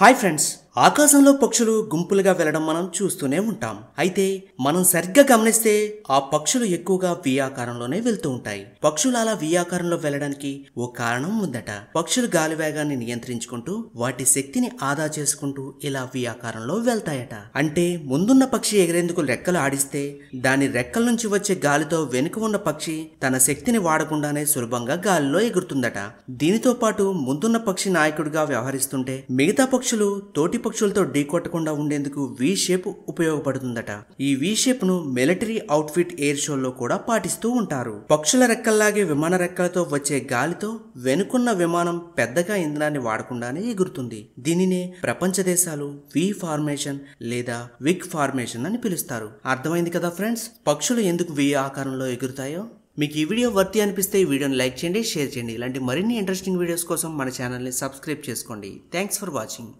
Hi friends, ఆకాశంలో పక్షులు గుంపులుగా వెళ్లడం మనం చూస్తూనే ఉంటాం. అయితే మనం సరిగ్గా గమనిస్తే ఆ పక్షులు ఎక్కువగా వి ఆకారంలోనే వెళ్తూ ఉంటాయి. పక్షులు అలా వి ఆకారంలో వెళ్లడానికి ఓ కారణం ఉందట. పక్షులు గాలి వేగాన్ని నియంత్రించుకుంటూ వాటి శక్తిని ఆదా చేసుకుంటూ ఇలా వి ఆకారంలో వెళ్తాయట. అంటే ముందున్న పక్షి ఎగిరేందుకు రెక్కలు ఆడిస్తే దాని రెక్కల నుంచి వచ్చే గాలితో వెనుక ఉన్న పక్షి తన శక్తిని వాడకుండానే సులభంగా గాలిలో ఎగురుతుందట. దీనితో పాటు ముందున్న పక్షి నాయకుడిగా వ్యవహరిస్తుంటే మిగతా పక్షులు తోటి పక్షులతో ఢీకొట్టకుండా ఉండేందుకు వి షేప్ ఉపయోగపడుతుందట. ఈ వి షేప్ ను మిలిటరీ అవుట్ఫిట్ ఎయిర్ షోల్లో కూడా పాటిస్తూ ఉంటారు. పక్షుల రెక్కల్లాగే విమాన రెక్కలతో వచ్చే గాలితో వెనుకున్న విమానం పెద్దగా ఇంధనాన్ని వాడకుండానే ఎగురుతుంది. దీనినే ప్రపంచ దేశాలు వి ఫార్మేషన్ లేదా విగ్ ఫార్మేషన్ అని పిలుస్తారు. అర్థమైంది కదా ఫ్రెండ్స్, పక్షులు ఎందుకు వి ఆకారంలో ఎగురుతాయో. మీకు ఈ వీడియో వర్తి అనిపిస్తే ఈ వీడియోని లైక్ చేయండి, షేర్ చేయండి. ఇలాంటి మరిన్ని ఇంట్రెస్టింగ్ వీడియోస్ కోసం మన ఛానల్ని సబ్స్క్రైబ్ చేసుకోండి. Thanks for watching.